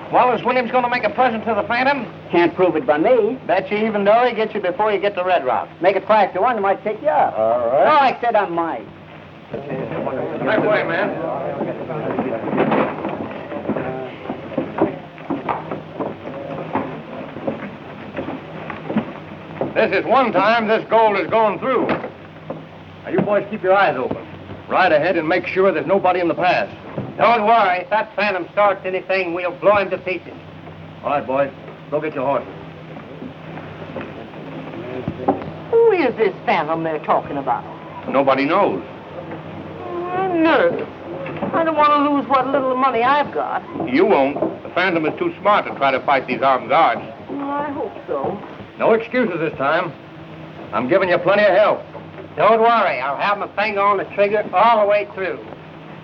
Well, is Williams going to make a present to the Phantom? Can't prove it by me. Bet you even though he gets you before you get to Red Rock. Make it 5-1, he might take you up. All right. No, I said I might. Right way, man. This is one time this gold is going through. Now, you boys keep your eyes open. Ride ahead and make sure there's nobody in the pass. Don't worry. If that Phantom starts anything, we'll blow him to pieces. All right, boys. Go get your horses. Who is this Phantom they're talking about? Nobody knows. I'm nervous. I don't want to lose what little money I've got. You won't. The Phantom is too smart to try to fight these armed guards. Well, I hope so. No excuses this time. I'm giving you plenty of help. Don't worry. I'll have my finger on the trigger all the way through.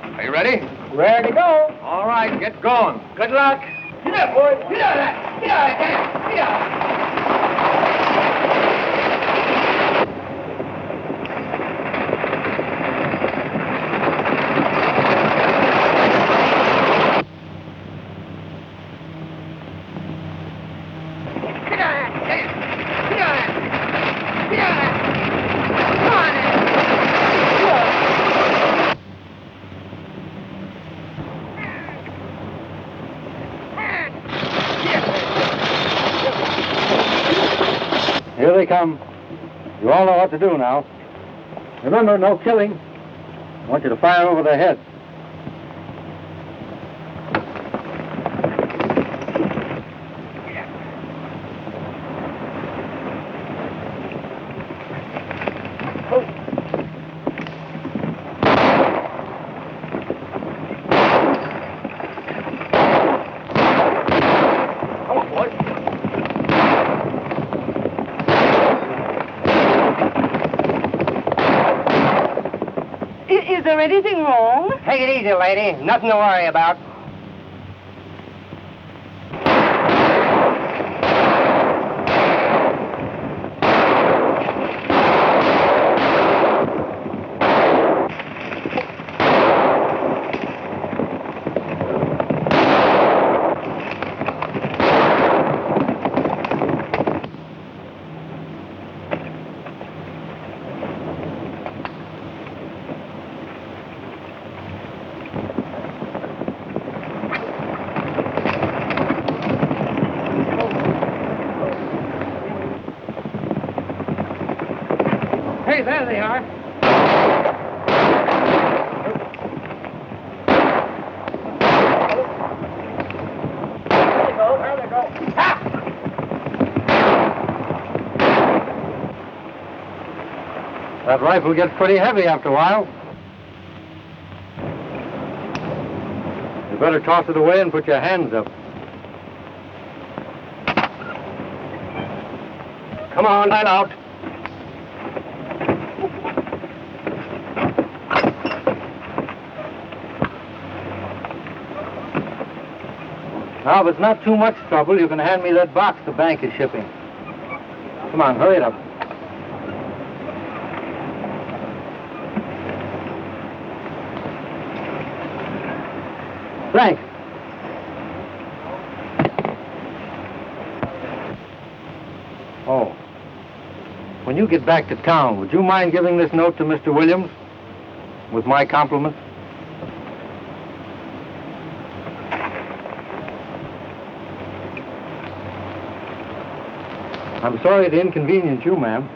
Are you ready? Ready to go. All right, get going. Good luck. Get up, boys. Get out of that. Get out of that. Get out. Here they come. You all know what to do now. Remember, no killing. I want you to fire over their heads. Is there anything wrong? Take it easy, lady. Nothing to worry about. Hey, there they are. There they go. That rifle gets pretty heavy after a while. You better toss it away and put your hands up. Come on, line out. Now, if it's not too much trouble, you can hand me that box the bank is shipping. Come on, hurry it up. Frank. Oh. When you get back to town, would you mind giving this note to Mr. Williams? With my compliments? I'm sorry to inconvenience you, ma'am.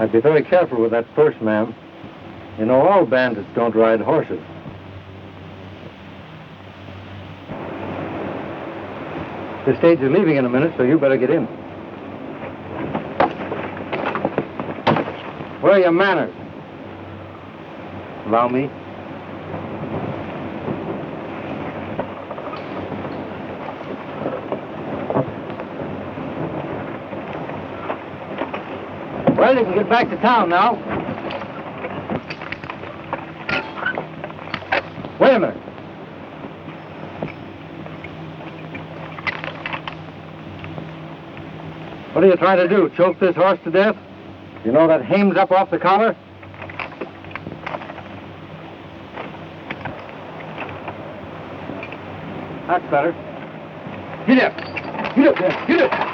I'd be very careful with that purse, ma'am. You know, all bandits don't ride horses. The stage is leaving in a minute, so you better get in. Where are your manners? Allow me. Well, you can get back to town now. Wait a minute. What are you trying to do, choke this horse to death? You know that hame's up off the collar? That's better. Get up. Get up there. Get up.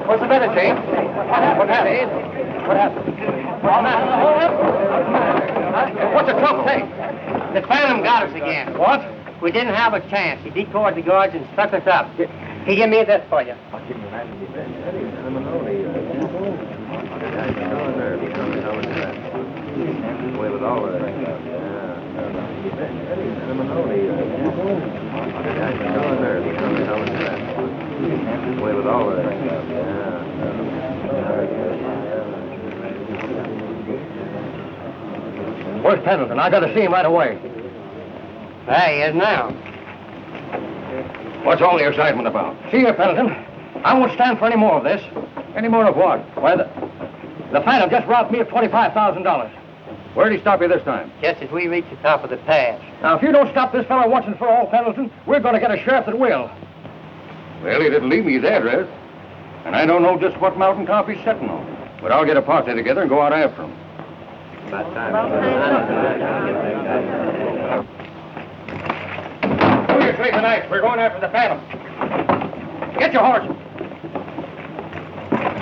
What's the matter, James? What happened? What happened? What's the trouble? Hey, The Phantom got us again. what? We didn't have a chance. He decoyed the guards and stuck us up. He give me this for you. Where's Pendleton? I gotta see him right away. There he is now. What's all the excitement about? See here, Pendleton. I won't stand for any more of this. Any more of what? Why, the Phantom just robbed me of $25,000. Where'd he stop you this time? Just as we reach the top of the pass. Now, if you don't stop this fellow once and for all, Pendleton, we're going to get a sheriff that will. Well, he didn't leave me his address. And I don't know just what mountain top he's sitting on. But I'll get a posse together and go out after him. Who you sleeping nights? We're going after the Phantom. Get your horses.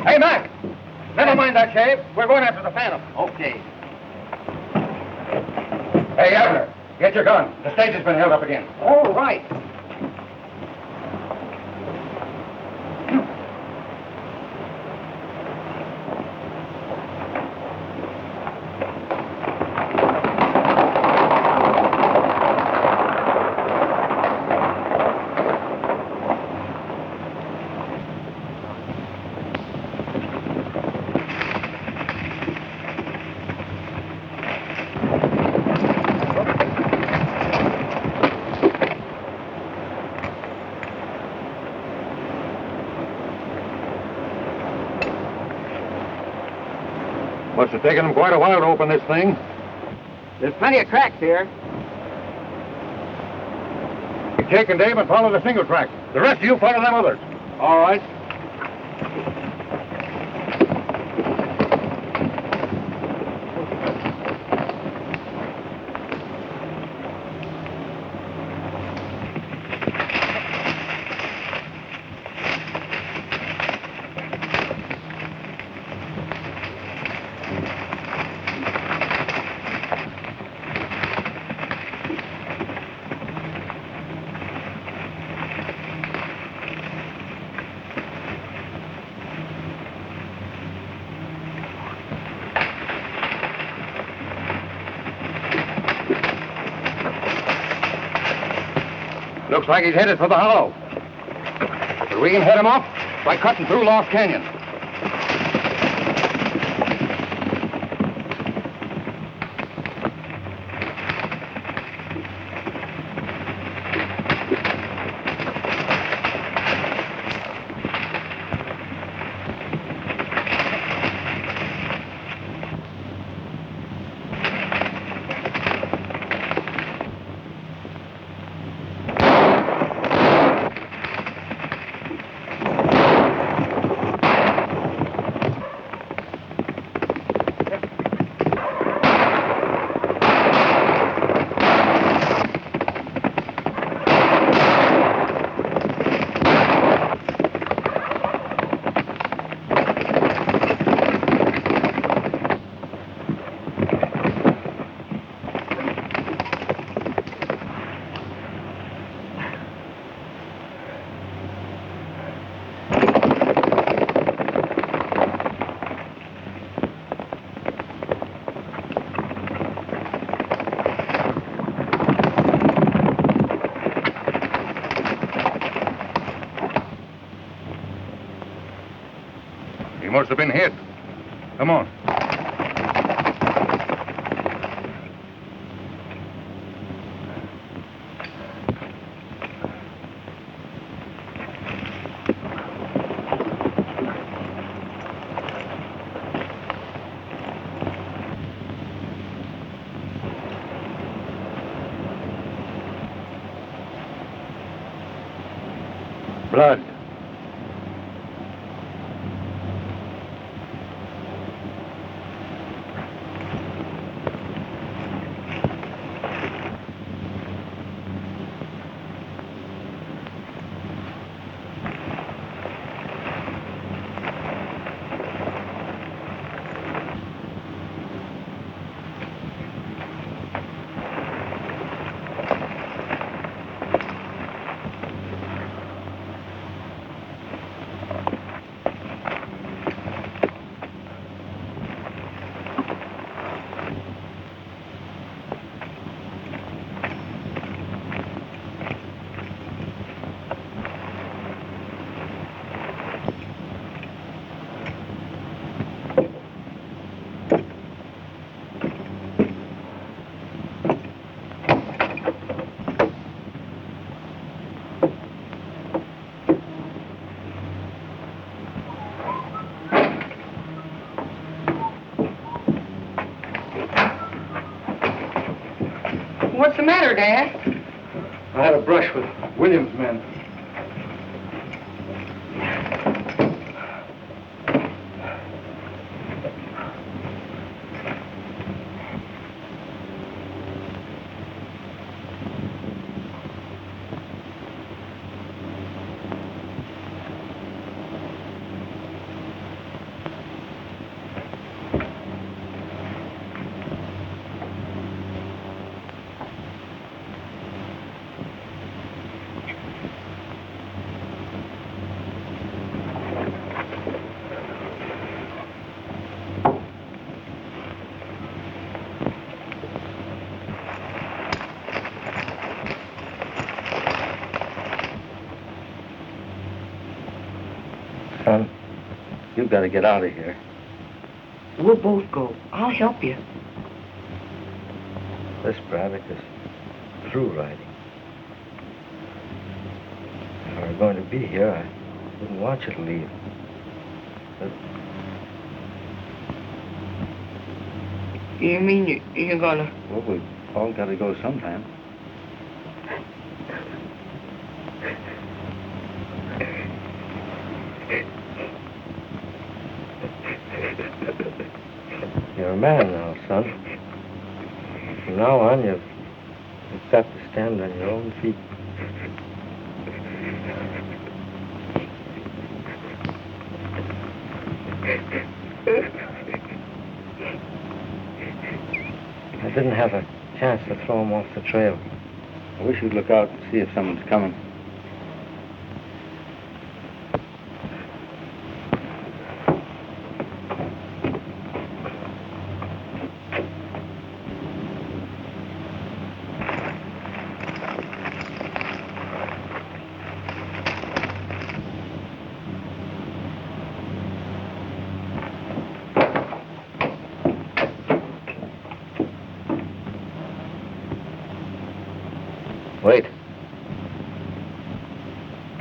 Hey, Mac. Never mind that shave. We're going after the Phantom. Okay. Hey, Abner, get your gun. The stage has been held up again. All right. Must have taken them quite a while to open this thing. There's plenty of cracks here. Jake and Dave and follow the single track. The rest of you follow them others. All right. like he's headed for the hollow. But we can head him off by cutting through Lost Canyon. He must have been hit. Come on. Blood. What's the matter, Dad? I had a brush with Williams' men. Son, you've got to get out of here. We'll both go. I'll help you. This Braddock is through riding. If I were going to be here, I wouldn't want you to leave. But You mean you're gonna... well, we've all got to go sometime. You're a man now, son. From now on, you've got to stand on your own feet. I didn't have a chance to throw him off the trail. I wish you'd look out and see if someone's coming.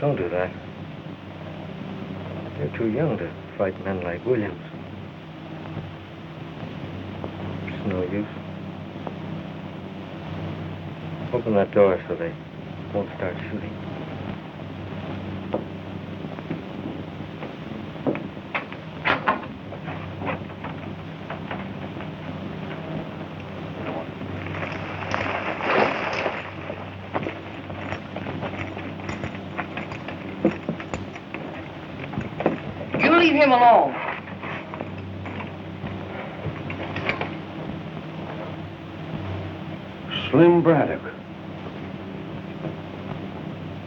Don't do that. You're too young to fight men like Williams. It's no use. Open that door so they won't start shooting. You leave him alone. Slim Braddock.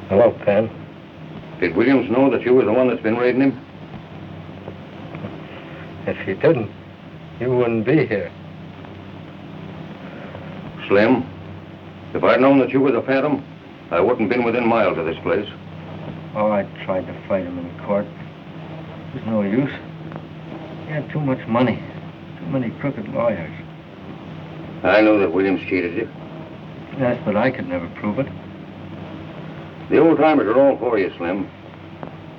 Hello, Penn. Did Williams know that you were the one that's been raiding him? If he didn't, you wouldn't be here. Slim, if I'd known that you were the Phantom, I wouldn't been within miles of this place. Oh, I tried to fight him in court. There's no use. He had too much money. Too many crooked lawyers. I know that Williams cheated you. Yes, but I could never prove it. The old-timers are all for you, Slim.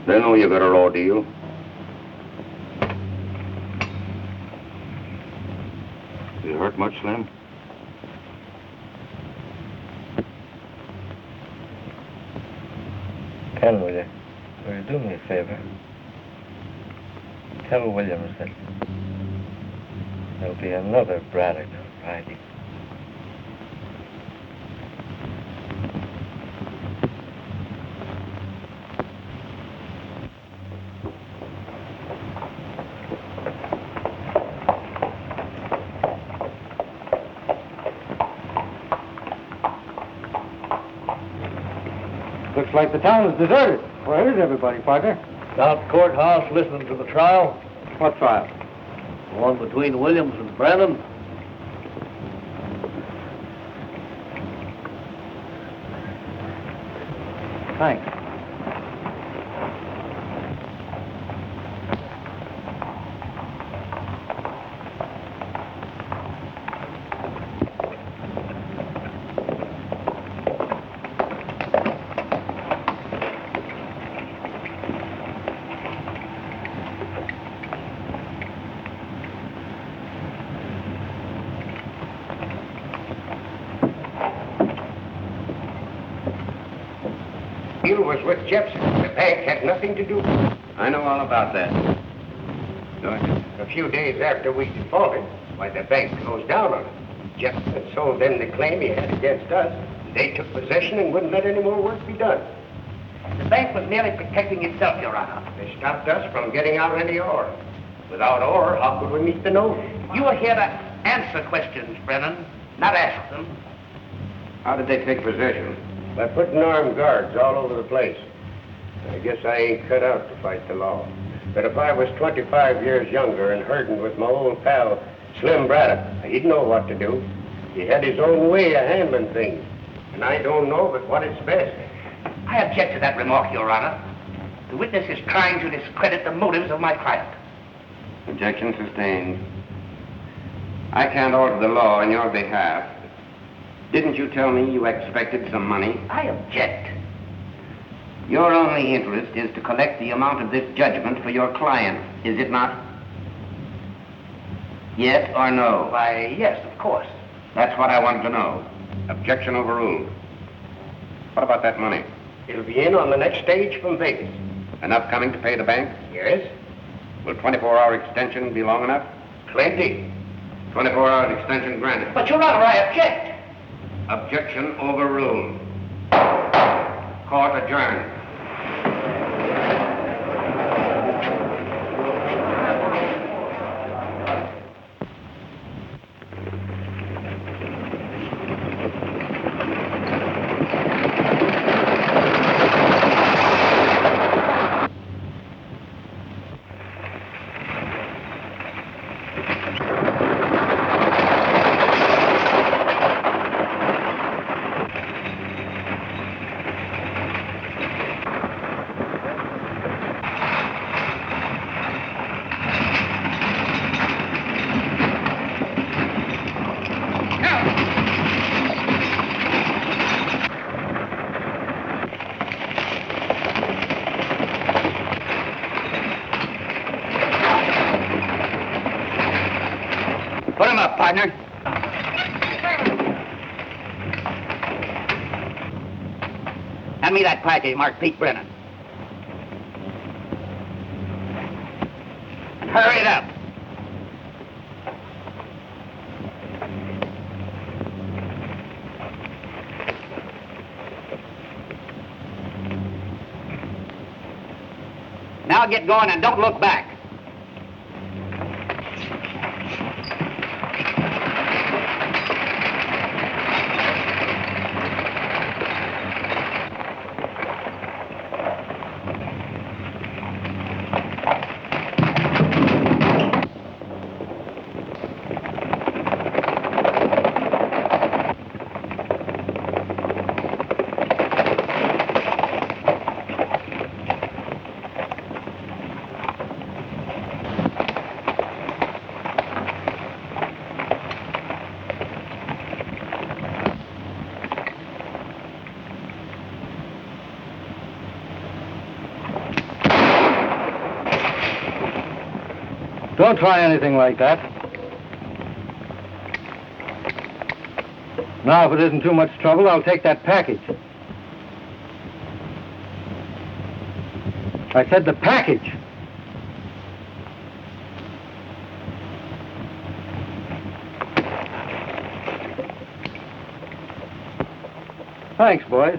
They know you got a raw deal. You hurt much, Slim? Penn, will you do me a favor? Tell Williams that there'll be another Braddock on Friday. Looks like the town is deserted. Where is everybody, partner? Down at the courthouse listening to the trial. What trial? The one between Williams and Brennan. Thanks. You was with Jepson. The bank had nothing to do with it. I know all about that. A few days after we defaulted, why, the bank closed down on it. Jepson sold them the claim he had against us. They took possession and wouldn't let any more work be done. The bank was merely protecting itself, Your Honor. They stopped us from getting out any ore. Without ore, how could we meet the note? You are here to answer questions, Brennan, not ask them. How did they take possession? By putting armed guards all over the place. I guess I ain't cut out to fight the law. But if I was 25 years younger and herding with my old pal, Slim Braddock, he'd know what to do. He had his own way of handling things. And I don't know but what is best. I object to that remark, Your Honor. The witness is trying to discredit the motives of my client. Objection sustained. I can't alter the law on your behalf. Didn't you tell me you expected some money? I object. Your only interest is to collect the amount of this judgment for your client, is it not? Yes or no? Why, yes, of course. That's what I wanted to know. Objection overruled. What about that money? It'll be in on the next stage from Vegas. Enough coming to pay the bank? Yes? Will 24-hour extension be long enough? Plenty. 24 hours extension granted. But, Your Honor, I object. Objection overruled. Court adjourned. partner. Hand me that package marked Pete Brennan. And hurry it up. Now get going and don't look back. Don't try anything like that. Now, if it isn't too much trouble, I'll take that package. I said the package. Thanks, boys.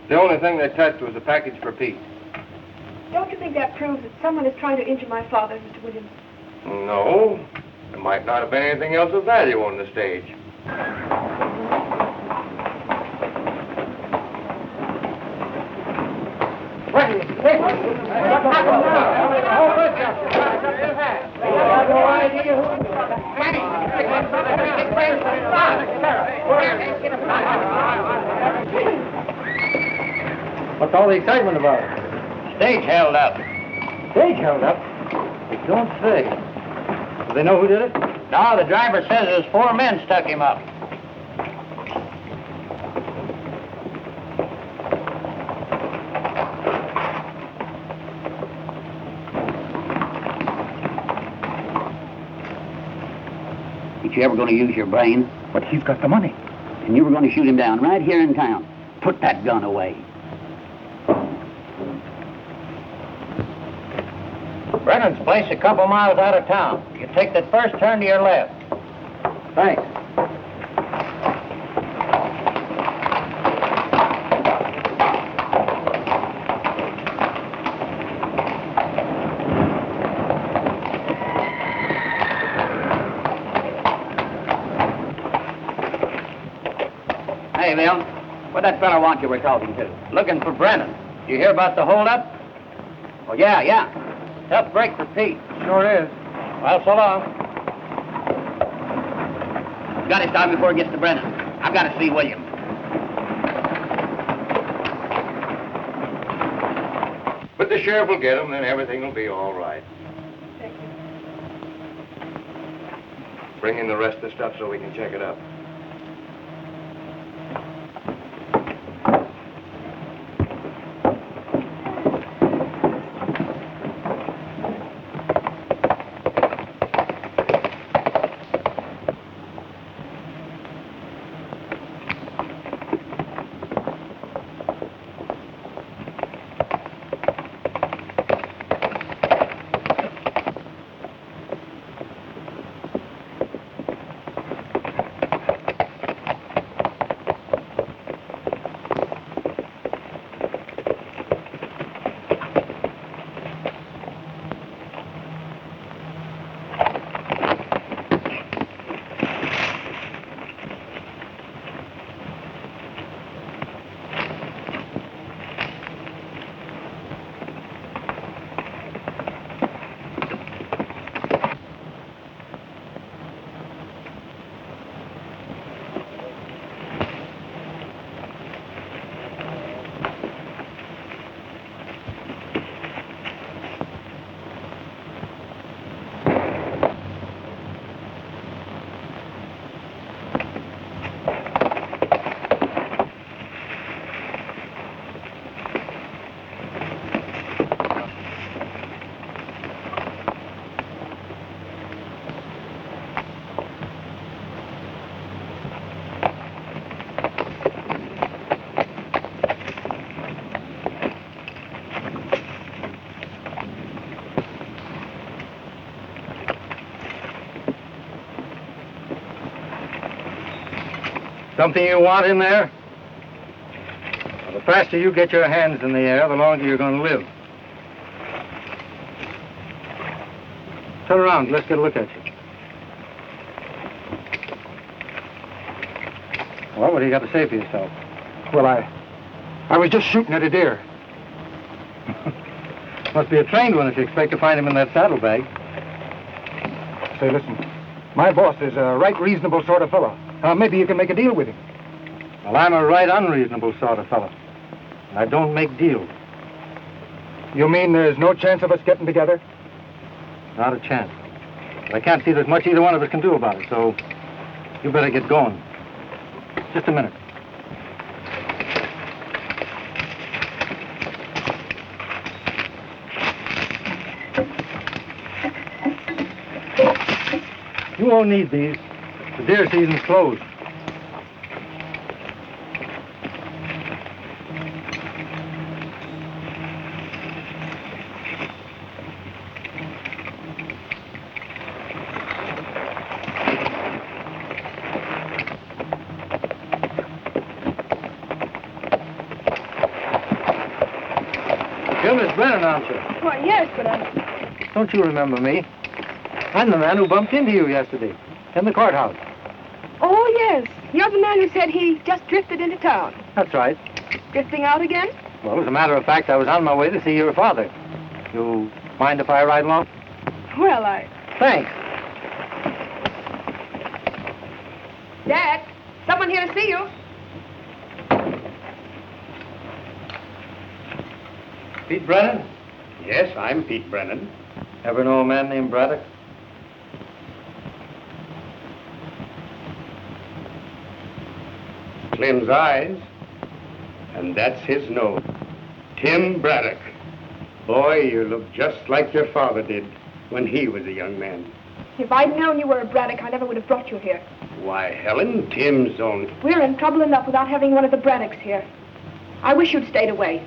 The only thing they touched was a package for Pete. Don't you think that proves that someone is trying to injure my father, Mr. Williams? No. There might not have been anything else of value on the stage. What's all the excitement about? Stage held up. Stage held up? They don't say. Do they know who did it? No, the driver says there's 4 men stuck him up. Ain't you ever going to use your brain? But he's got the money. And you were going to shoot him down right here in town. Put that gun away. Brennan's place a couple miles out of town. You take that first turn to your left. Thanks. Hey, Bill, what that fella want you were talking to? Looking for Brennan. Did you hear about the holdup? Oh, yeah. Tough break for Pete. Sure is. Well, so long. Got to stop before it gets to Brennan. I've got to see Williams. But the sheriff will get him, then everything will be all right. Thank you. Bring in the rest of the stuff so we can check it up. Something you want in there? Well, the faster you get your hands in the air, the longer you're going to live. Turn around. Let's get a look at you. Well, what do you got to say for yourself? Well, I was just shooting at a deer. Must be a trained one if you expect to find him in that saddlebag. Say, listen, my boss is a right reasonable sort of fellow. Maybe you can make a deal with him. Well, I'm a right unreasonable sort of fellow. And I don't make deals. You mean there's no chance of us getting together? Not a chance. But I can't see there's much either one of us can do about it, so you better get going. Just a minute. You won't need these. The deer season's closed. You're Miss Brennan, aren't you? Why, yes, but Don't you remember me? I'm the man who bumped into you yesterday in the courthouse. Oh, yes. You're the man who said he just drifted into town. That's right. Drifting out again? Well, as a matter of fact, I was on my way to see your father. You mind if I ride along? Well, Thanks. Dad, someone here to see you. Pete Brennan? Yes, I'm Pete Brennan. Ever know a man named Braddock? Slim's eyes, and that's his nose. Tim Braddock. Boy, you look just like your father did when he was a young man. If I'd known you were a Braddock, I never would have brought you here. Why, Helen, Tim's only... We're in trouble enough without having one of the Braddocks here. I wish you'd stayed away.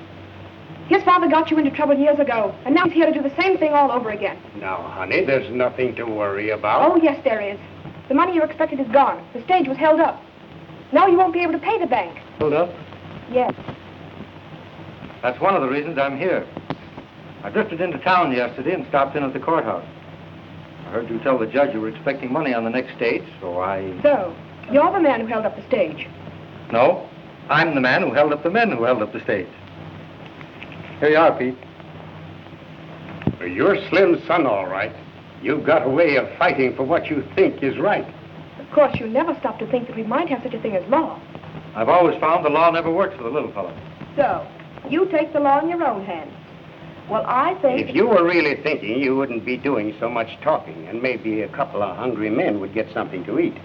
His father got you into trouble years ago, and now he's here to do the same thing all over again. Now, honey, there's nothing to worry about. Oh, yes, there is. The money you expected is gone. The stage was held up. Now you won't be able to pay the bank. Hold up. Yes. That's one of the reasons I'm here. I drifted into town yesterday and stopped in at the courthouse. I heard you tell the judge you were expecting money on the next stage, so I... So, you're the man who held up the stage. No, I'm the man who held up the men who held up the stage. Here you are, Pete. Well, you're Slim's son, all right. You've got a way of fighting for what you think is right. Of course, you never stop to think that we might have such a thing as law. I've always found the law never works for the little fellow. So, you take the law in your own hands. Well, I think... If you were really thinking, you wouldn't be doing so much talking, and maybe a couple of hungry men would get something to eat.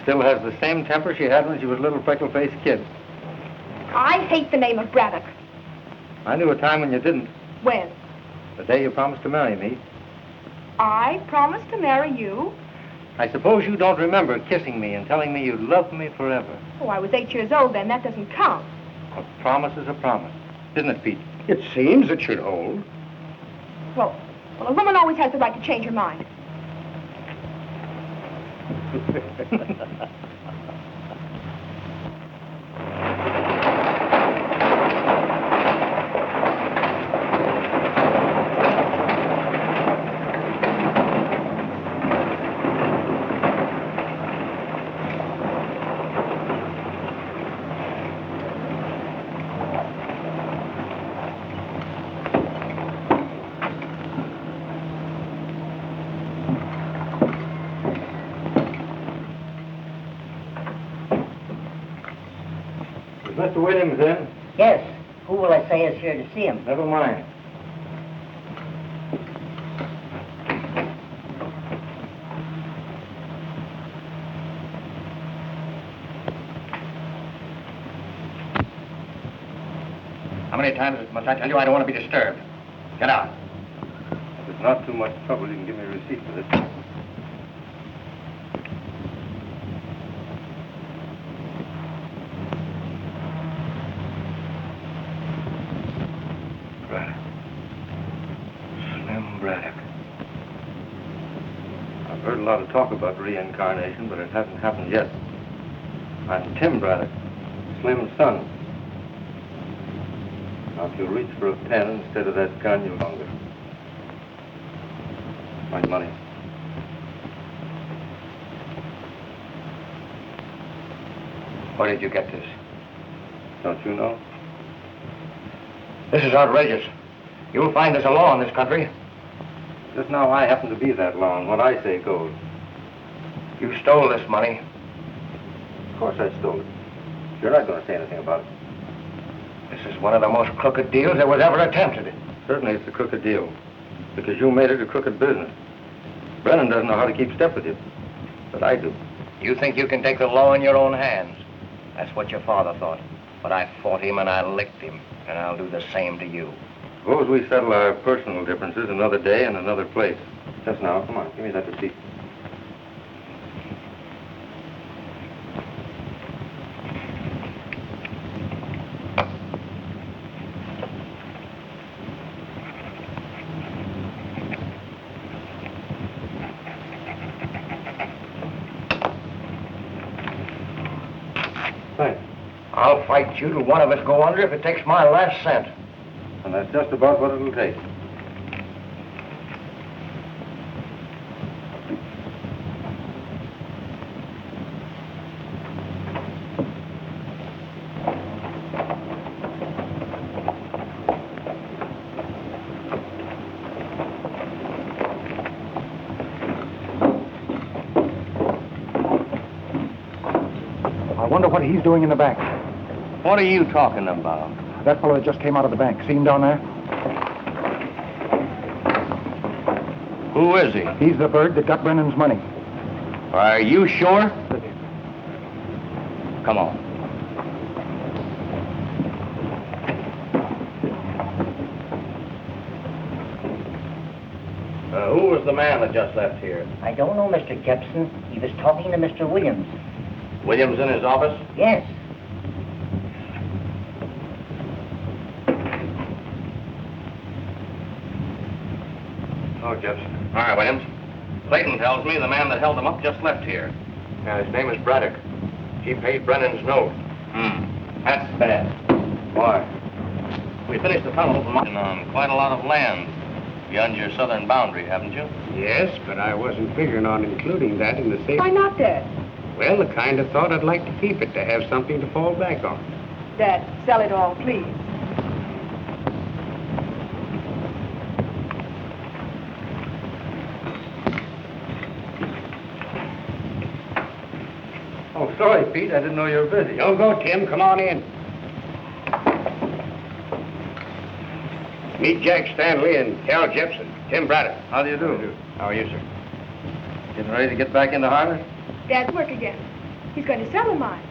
Still has the same temper she had when she was a little freckle-faced kid. I hate the name of Braddock. I knew a time when you didn't. When? The day you promised to marry me. I promised to marry you? I suppose you don't remember kissing me and telling me you'd love me forever. Oh, I was 8 years old then. That doesn't count. A promise is a promise. Isn't it, Pete? It seems it should hold. Well, a woman always has the right to change her mind. Mr. Williams in? Yes. Who will I say is here to see him? Never mind. How many times must I tell you I don't want to be disturbed? Get out. If it's not too much trouble, you can give me a receipt for this. Braddock. I've heard a lot of talk about reincarnation, but it hasn't happened yet. I'm Tim Braddock, Slim's son. Now, if you'll reach for a pen instead of that gun, you'll longer. My money. Where did you get this? Don't you know? This is outrageous. You'll find there's a law in this country. Just now, I happen to be that law, and what I say goes. You stole this money. Of course I stole it. You're not going to say anything about it. This is one of the most crooked deals that was ever attempted. Certainly it's a crooked deal, because you made it a crooked business. Brennan doesn't know how to keep step with you, but I do. You think you can take the law in your own hands? That's what your father thought. But I fought him and I licked him, and I'll do the same to you. Suppose we settle our personal differences another day and another place. Just now, come on, give me that receipt. Thanks. I'll fight you till one of us go under if it takes my last cent. And that's just about what it'll take. I wonder what he's doing in the bank. What are you talking about? That fellow that just came out of the bank. See him down there? Who is he? He's the bird that got Brennan's money. Are you sure? Come on. Who was the man that just left here? I don't know, Mr. Jepson. He was talking to Mr. Williams. Williams in his office? Yes. Oh, Jepson. All right, Williams. Clayton tells me the man that held him up just left here. Now, his name is Braddock. He paid Brennan's note. That's bad. Why? We finished the tunnel from on quite a lot of land beyond your southern boundary, haven't you? Yes, but I wasn't figuring on including that in the sale. Why not, Dad? Well, the kind of thought I'd like to keep it, to have something to fall back on. Dad, sell it all, please. Oh, sorry, Pete. I didn't know you were busy. Don't go, Tim. Come on in. Meet Jack Stanley and Cal Jepson. Tim Braddock. How do you do? How are you, sir? Getting ready to get back into harness? Dad's work again. He's going to sell the mine.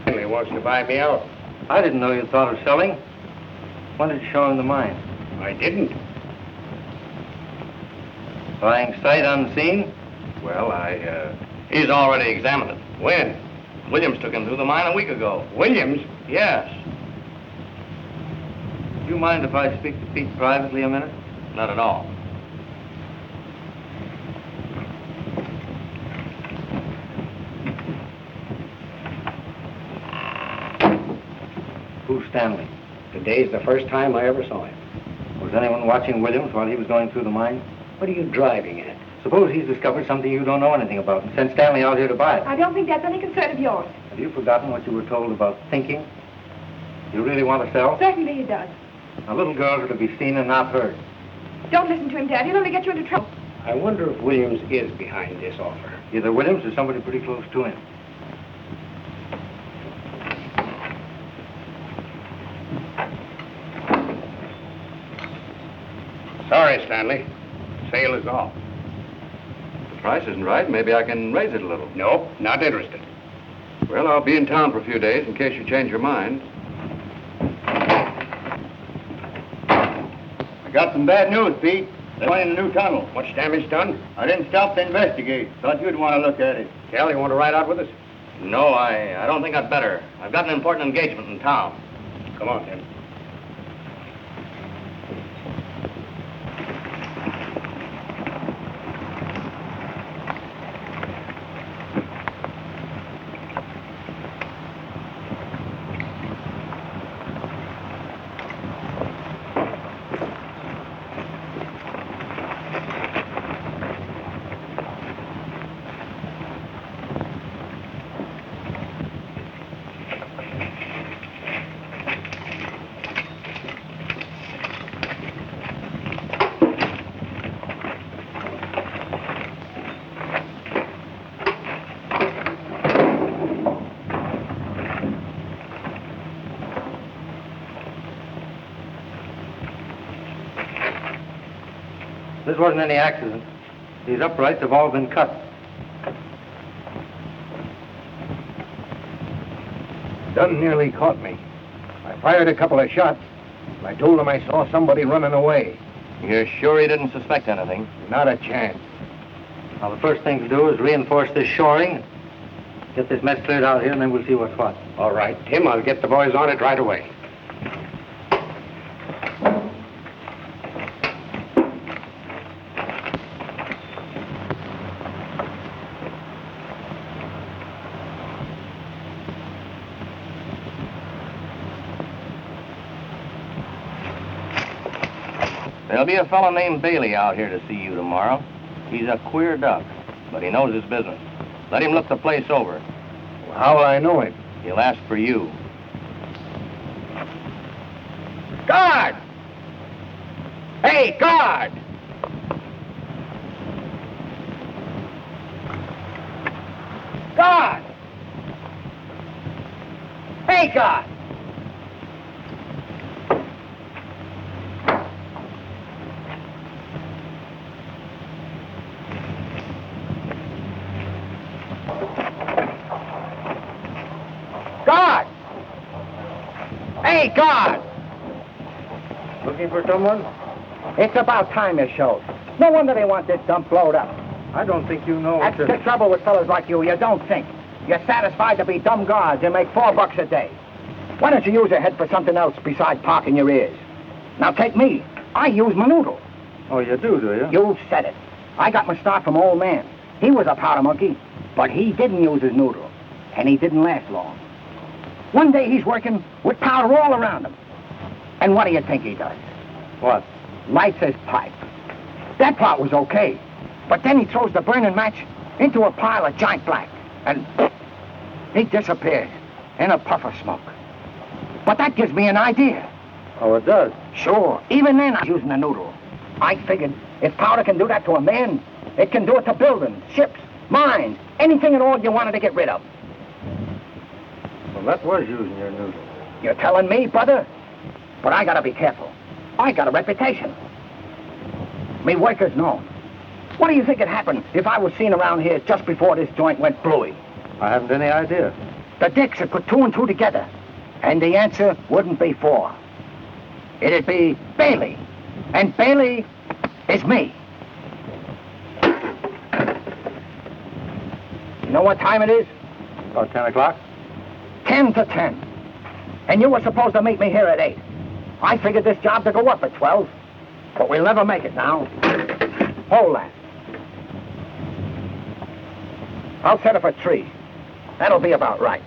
Stanley wants to buy me out. I didn't know you thought of selling. When did you show him the mine? I didn't. Buying sight unseen? Well, He's already examined it. When? Williams took him through the mine a week ago. Williams? Yes. Do you mind if I speak to Pete privately a minute? Not at all. Who's Stanley? Today's the first time I ever saw him. Was anyone watching Williams while he was going through the mine? What are you driving at? Suppose he's discovered something you don't know anything about and sent Stanley out here to buy it. I don't think that's any concern of yours. Have you forgotten what you were told about thinking? You really want to sell? Certainly he does. A little girl to be seen and not heard. Don't listen to him, Dad. He'll only get you into trouble. I wonder if Williams is behind this offer. Either Williams or somebody pretty close to him. Sorry, Stanley. Sale is off. The price isn't right. Maybe I can raise it a little. Nope, not interested. Well, I'll be in town for a few days in case you change your mind. I got some bad news, Pete. They went in a new tunnel. Much damage done? I didn't stop to investigate. Thought you'd want to look at it. Cal, you want to ride out with us? No, I don't think I'd better. I've got an important engagement in town. Come on, Tim. This wasn't any accident. These uprights have all been cut. Dunn nearly caught me. I fired a couple of shots. I told him I saw somebody running away. You're sure he didn't suspect anything? Not a chance. Now, the first thing to do is reinforce this shoring, get this mess cleared out here, and then we'll see what's what. All right, Tim, I'll get the boys on it right away. There'll be a fellow named Bailey out here to see you tomorrow. He's a queer duck, but he knows his business. Let him look the place over. How will I know him? He'll ask for you. Guard! Hey, guard! Guard! Hey, guard! Guard! Hey, guard! Looking for someone? It's about time you showed. No wonder they want this dump blowed up. I don't think you know. That's the trouble with fellas like you. You don't think. You're satisfied to be dumb guards and make $4 a day. Why don't you use your head for something else besides parking your ears? Now take me. I use my noodle. Oh, you do you? You said it. I got my start from old man. He was a powder monkey, but he didn't use his noodle, and he didn't last long. One day he's working with powder all around him. And what do you think he does? What? Lights his pipe. That part was okay. But then he throws the burning match into a pile of giant black. And he disappears in a puff of smoke. But that gives me an idea. Oh, it does? Sure. Even then, I was using a noodle. I figured if powder can do that to a man, it can do it to buildings, ships, mines, anything at all you wanted to get rid of. Well, that was using your noodle. You're telling me, brother? But I gotta be careful. I got a reputation. Me workers know. What do you think would happen if I was seen around here just before this joint went bluey? I haven't any idea. The dicks would put 2 and 2 together, and the answer wouldn't be 4. It'd be Bailey, and Bailey is me. You know what time it is? About 10 o'clock? 10 to 10. And you were supposed to meet me here at 8. I figured this job to go up at 12, but we'll never make it now. Hold that. I'll set up a tree. That'll be about right.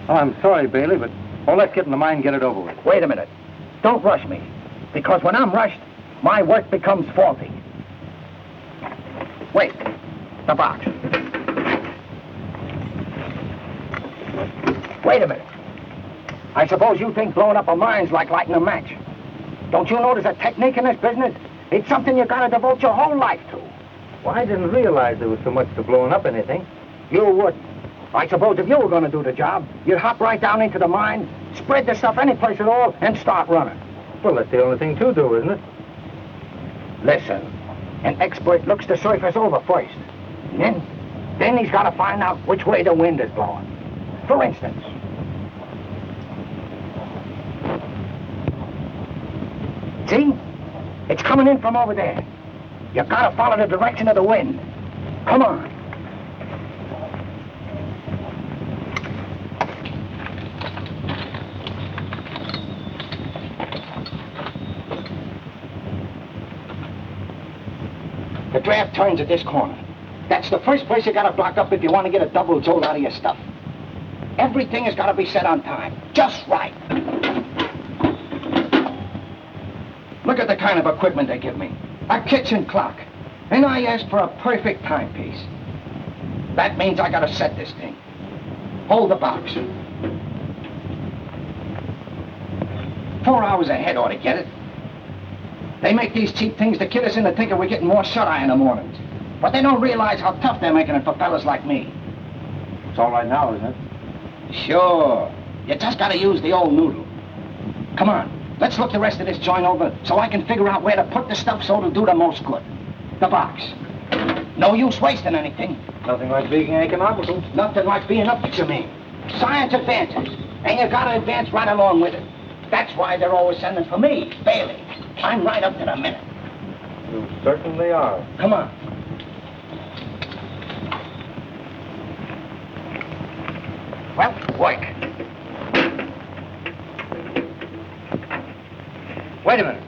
Oh, I'm sorry, Bailey, but let's get in the mine and get it over with. Wait a minute. Don't rush me, because when I'm rushed, my work becomes faulty. Wait. The box. Wait a minute. I suppose you think blowing up a mine's like lighting a match. Don't you know there's a technique in this business? It's something you gotta devote your whole life to. Well, I didn't realize there was so much to blowing up anything. You wouldn't. I suppose if you were gonna do the job, you'd hop right down into the mine, spread the stuff any place at all, and start running. Well, that's the only thing to do, isn't it? Listen, an expert looks the surface over first. And then he's gotta find out which way the wind is blowing. For instance, see? It's coming in from over there. You gotta follow the direction of the wind. Come on. The draft turns at this corner. That's the first place you gotta block up if you want to get a double jolt out of your stuff. Everything has gotta be set on time. Just right. Look at the kind of equipment they give me. A kitchen clock. And I asked for a perfect timepiece. That means I gotta set this thing. Hold the box. 4 hours ahead ought to get it. They make these cheap things to kid us into thinking we're getting more shut-eye in the mornings. But they don't realize how tough they're making it for fellas like me. It's all right now, isn't it? Sure. You just gotta use the old noodle. Come on. Let's look the rest of this joint over so I can figure out where to put the stuff so it'll do the most good. The box. No use wasting anything. Nothing like being economical. Nothing like being up to me. Science advances, and you gotta advance right along with it. That's why they're always sending for me, Bailey. I'm right up to the minute. You certainly are. Come on. Well, work. Wait a minute.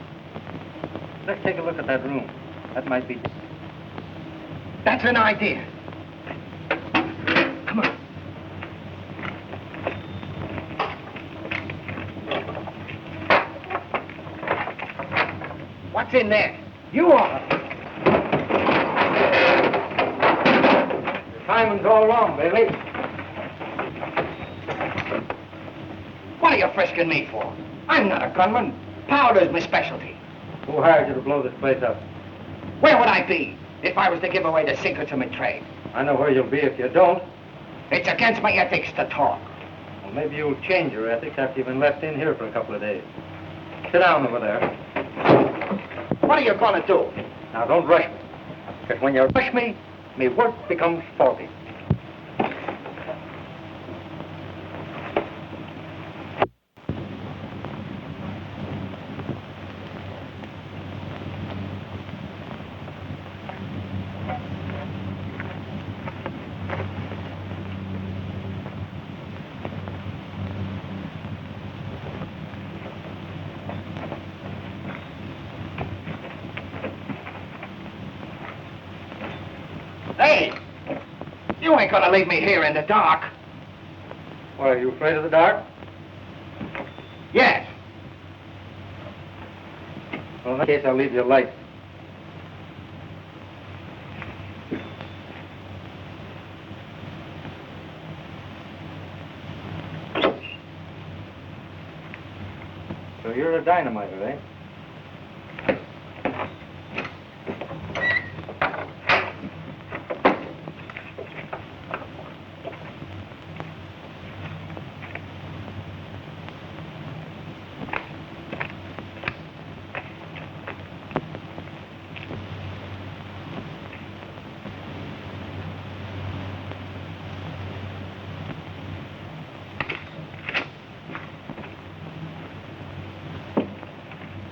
Let's take a look at that room. That might be... That's an idea. Come on. What's in there? You are. The timing's all wrong, Bailey. What are you frisking me for? I'm not a gunman. Powder's my specialty. Who hired you to blow this place up? Where would I be if I was to give away the secrets of my trade? I know where you'll be if you don't. It's against my ethics to talk. Well, maybe you'll change your ethics after you've been left in here for a couple of days. Sit down over there. What are you gonna do? Now, don't rush me. Because when you rush me, my work becomes faulty. Hey! You ain't gonna leave me here in the dark. What, are you afraid of the dark? Yes. Well, in that case, I'll leave you a light. So you're a dynamiter, eh?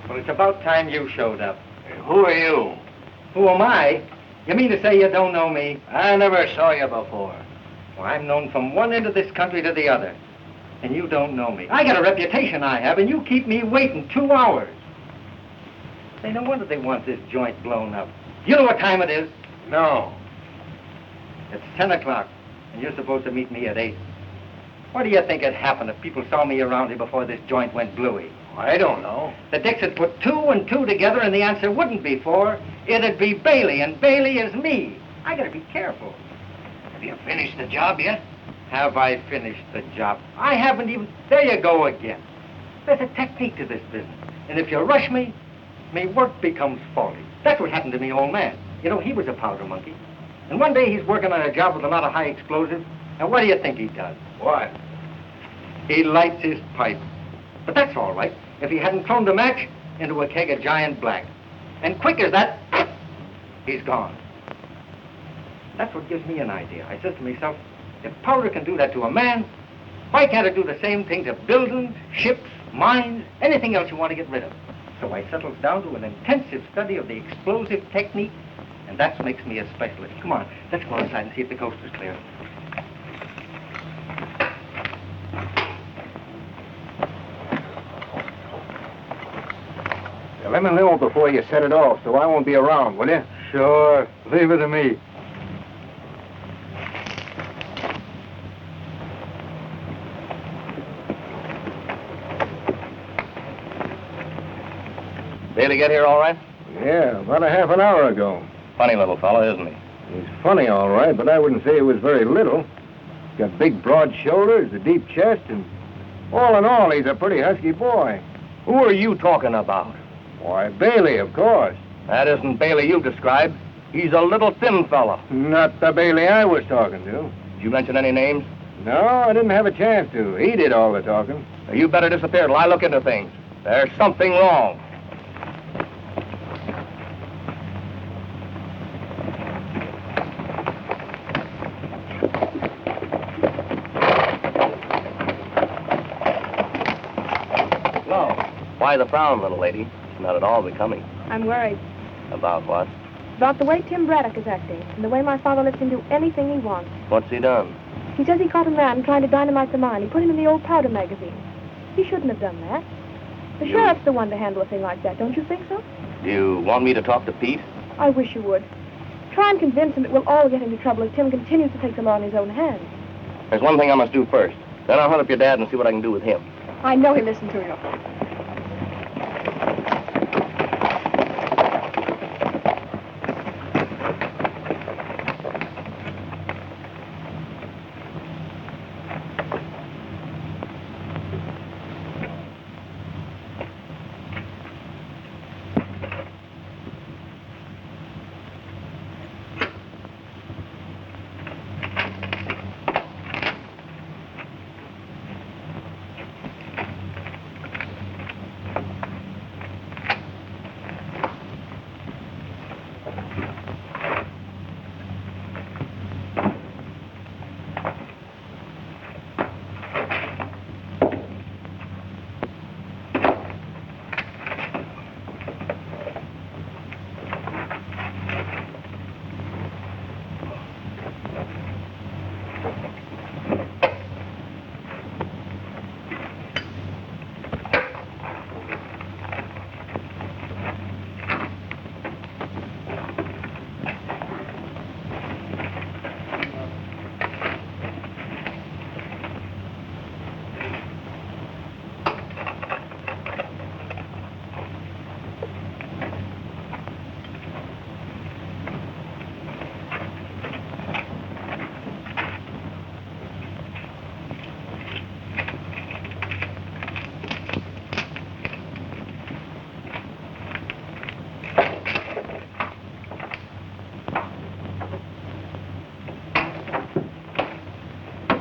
Well, it's about time you showed up. Who are you? Who am I? You mean to say you don't know me? I never saw you before. Well, I'm known from one end of this country to the other. And you don't know me. I got a reputation I have, and you keep me waiting 2 hours. Say, no wonder they want this joint blown up. Do you know what time it is? No. It's 10 o'clock, and you're supposed to meet me at 8. What do you think would happen if people saw me around here before this joint went bluey? I don't know. The Dicks would put 2 and 2 together, and the answer wouldn't be 4. It'd be Bailey, and Bailey is me. I gotta be careful. Have you finished the job yet? Have I finished the job? I haven't even... There you go again. There's a technique to this business. And if you rush me, my work becomes faulty. That's what happened to me old man. You know, he was a powder monkey. And one day he's working on a job with a lot of high explosives. And what do you think he does? What? He lights his pipe. But that's all right if he hadn't thrown the match into a keg of giant black. And quick as that, he's gone. That's what gives me an idea. I says to myself, if powder can do that to a man, why can't it do the same thing to buildings, ships, mines, anything else you want to get rid of? So I settles down to an intensive study of the explosive technique, and that makes me a specialist. Come on, let's go outside and see if the coast is clear. Let me know before you set it off, so I won't be around, will you? Sure, leave it to me. Bailey get here all right? Yeah, about a half an hour ago. Funny little fellow, isn't he? He's funny, all right, but I wouldn't say he was very little. He's got big, broad shoulders, a deep chest, and all in all, he's a pretty husky boy. Who are you talking about? Why, Bailey, of course. That isn't Bailey you described. He's a little thin fella. Not the Bailey I was talking to. Did you mention any names? No, I didn't have a chance to. He did all the talking. You better disappear till I look into things. There's something wrong. Hello. Why the frown, little lady? It's not at all becoming. I'm worried About what? about the way Tim Braddock is acting and the way my father lets him do anything he wants. What's he done? He says he caught a man trying to dynamite the mine. He put him in the old powder magazine. He shouldn't have done that. The sheriff's the one to handle a thing like that, don't you think so? Do you want me to talk to Pete? I wish you would. Try and convince him that we'll all get into trouble if Tim continues to take the law in his own hands. There's one thing I must do first. Then I'll hunt up your dad and see what I can do with him. I know he'll listen to you.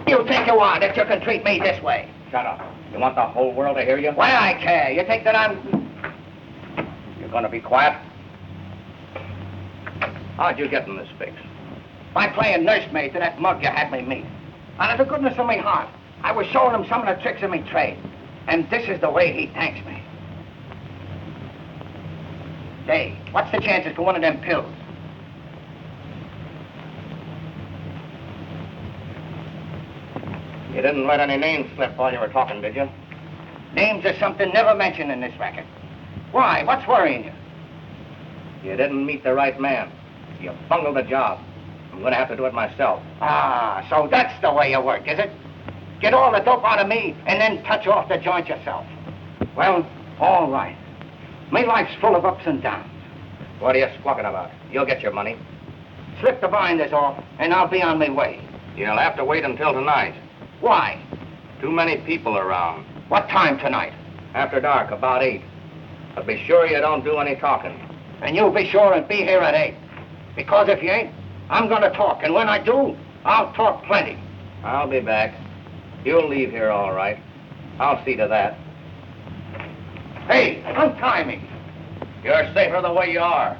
You think you are that you can treat me this way? Shut up. You want the whole world to hear you? Why I care? You think that I'm... You're going to be quiet? How'd you get in this fix? By playing nursemaid to that mug you had me meet. Out of the goodness of my heart, I was showing him some of the tricks of my trade. And this is the way he thanks me. Say, what's the chances for one of them pills? You didn't let any names slip while you were talking, did you? Names are something never mentioned in this racket. Why? What's worrying you? You didn't meet the right man. You bungled the job. I'm going to have to do it myself. Ah, so that's the way you work, is it? Get all the dope out of me and then touch off the joint yourself. Well, all right. My life's full of ups and downs. What are you squawking about? You'll get your money. Slip the binders off and I'll be on my way. You'll have to wait until tonight. Why? Too many people around. What time tonight? After dark, about 8. But be sure you don't do any talking. And you be sure and be here at 8. Because if you ain't, I'm going to talk. And when I do, I'll talk plenty. I'll be back. You'll leave here all right. I'll see to that. Hey, untie me. You're safer the way you are.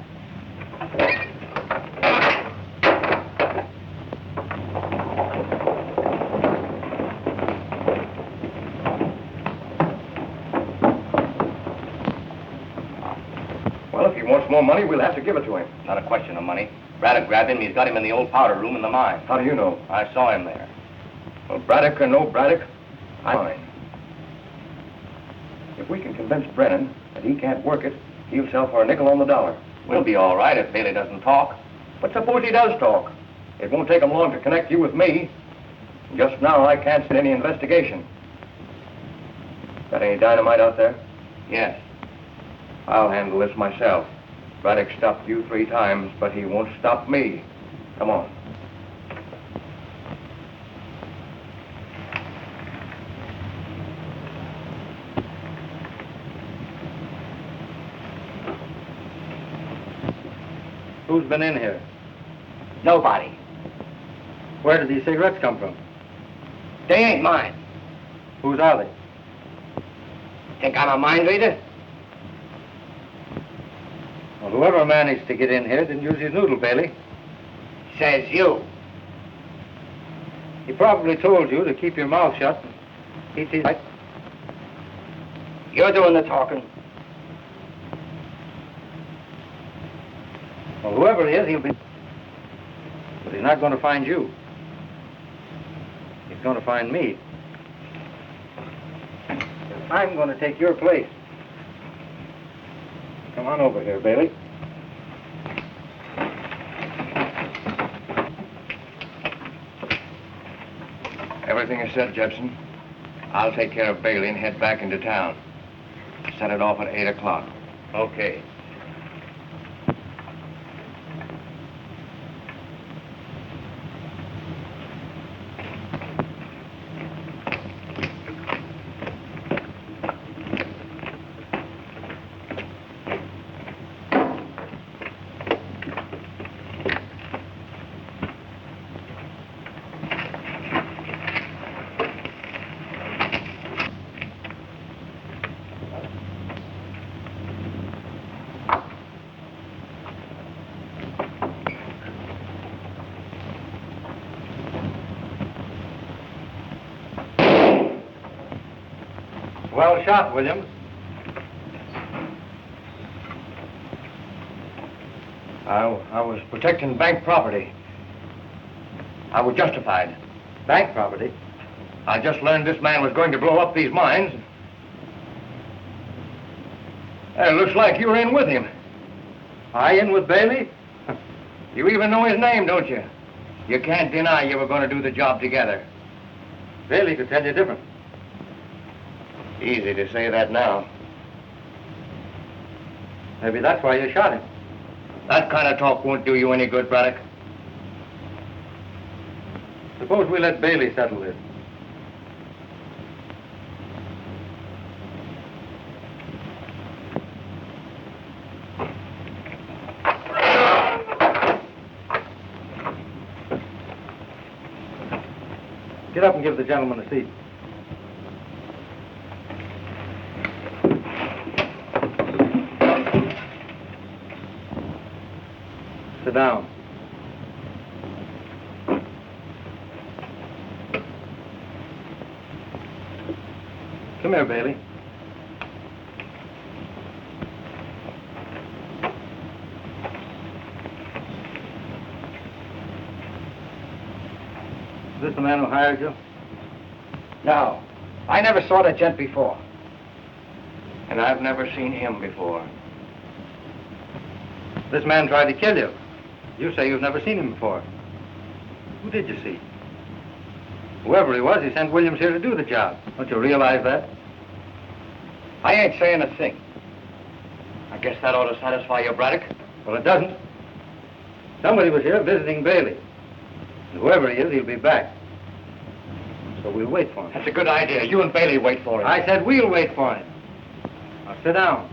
Well, if he wants more money, we'll have to give it to him. Not a question of money. Braddock grabbed him. He's got him in the old powder room in the mine. How do you know? I saw him there. Well, Braddock or no Braddock, I'm fine. If we can convince Brennan that he can't work it, he'll sell for a nickel on the dollar. We'll be all right if Bailey doesn't talk. But suppose he does talk. It won't take him long to connect you with me. Just now, I can't see any investigation. Got any dynamite out there? Yes. I'll handle this myself. Braddock stopped you 3 times, but he won't stop me. Come on. Who's been in here? Nobody. Where did these cigarettes come from? They ain't mine. Whose are they? Think I'm a mind reader? Well, whoever managed to get in here didn't use his noodle, Bailey. Says you. He probably told you to keep your mouth shut and keep his... You're doing the talking. Well, whoever he is, he'll be... But he's not going to find you. He's going to find me. I'm going to take your place. Come on over here, Bailey. Everything is said, Jepson. I'll take care of Bailey and head back into town. Set it off at 8 o'clock. Okay. Well shot, Williams. I was protecting bank property. I was justified. Bank property? I just learned this man was going to blow up these mines. It looks like you were in with him. I in with Bailey? You even know his name, don't you? You can't deny you were going to do the job together. Bailey could tell you different. Easy to say that now. Maybe that's why you shot him. That kind of talk won't do you any good, Braddock. Suppose we let Bailey settle this. Get up and give the gentleman a seat. Sit down. Come here, Bailey. Is this the man who hired you? No. I never saw the gent before. And I've never seen him before. This man tried to kill you. You say you've never seen him before. Who did you see? Whoever he was, he sent Williams here to do the job. Don't you realize that? I ain't saying a thing. I guess that ought to satisfy you, Braddock. Well, it doesn't. Somebody was here visiting Bailey. And whoever he is, he'll be back. So we'll wait for him. That's a good idea. You and Bailey wait for him. I said we'll wait for him. Now sit down.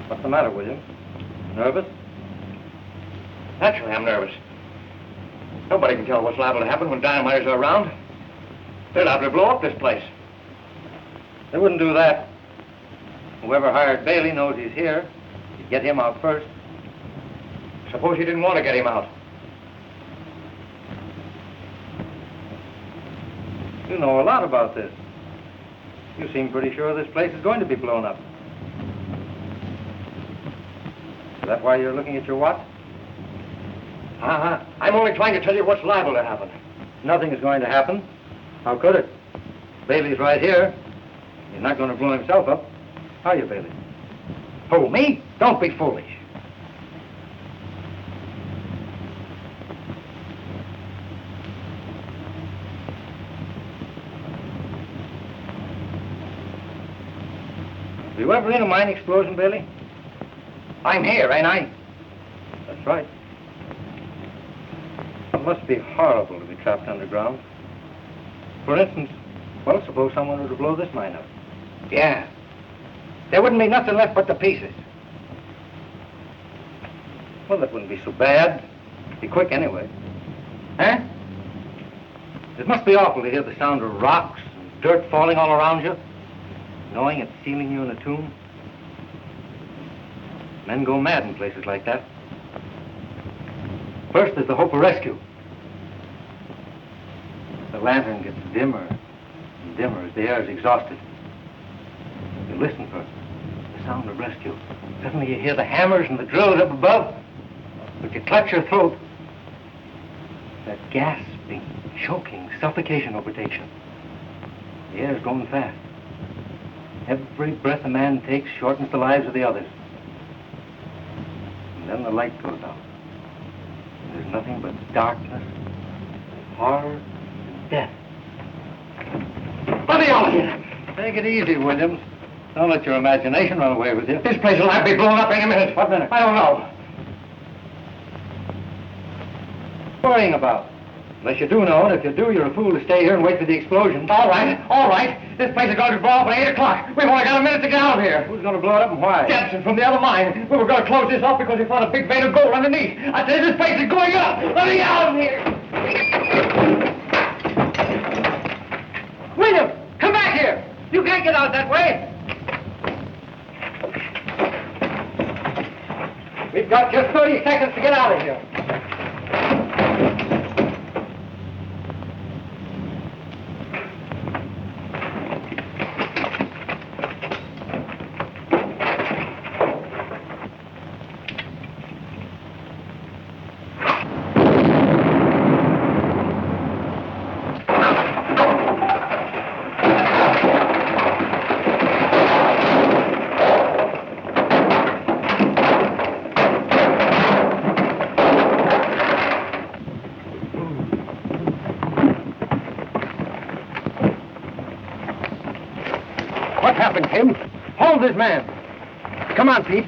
What's the matter, Williams? Nervous? Naturally, I'm nervous. Nobody can tell what's liable to happen when dynamiters are around. They're liable to blow up this place. They wouldn't do that. Whoever hired Bailey knows he's here. You'd get him out first. Suppose you didn't want to get him out. You know a lot about this. You seem pretty sure this place is going to be blown up. Is that why you're looking at your watch? I'm only trying to tell you what's liable to happen. Nothing is going to happen. How could it? Bailey's right here. He's not going to blow himself up. Are you, Bailey? Who, me? Don't be foolish. Were you ever in a mine explosion, Bailey? I'm here, ain't I? That's right. It must be horrible to be trapped underground. For instance, well, suppose someone were to blow this mine up. Yeah. There wouldn't be nothing left but the pieces. Well, that wouldn't be so bad. Be quick anyway. Huh? It must be awful to hear the sound of rocks and dirt falling all around you, knowing it's sealing you in a tomb. Men go mad in places like that. First, there's the hope of rescue. The lantern gets dimmer and dimmer as the air is exhausted. You listen for the sound of rescue. Suddenly you hear the hammers and the drills up above, but you clutch your throat. That gasping, choking suffocation overtakes you. The air's going fast. Every breath a man takes shortens the lives of the others. And then the light goes out. And there's nothing but darkness, horror, and death. Let me out of here! Take it easy, Williams. Don't let your imagination run away with you. This place will have to be blown up any minute. What minute? I don't know. Worrying about? Unless you do know, and if you do, you're a fool to stay here and wait for the explosion. All right. This place is going to blow up at 8 o'clock. We've only got a minute to get out of here. Who's going to blow it up and why? Jepson from the other mine. We were going to close this off because we found a big vein of gold underneath. I tell you, this place is going up. Let me out of here. William, come back here. You can't get out that way. We've got just 30 seconds to get out of here. What happened, Tim? Hold this man. Come on, Pete.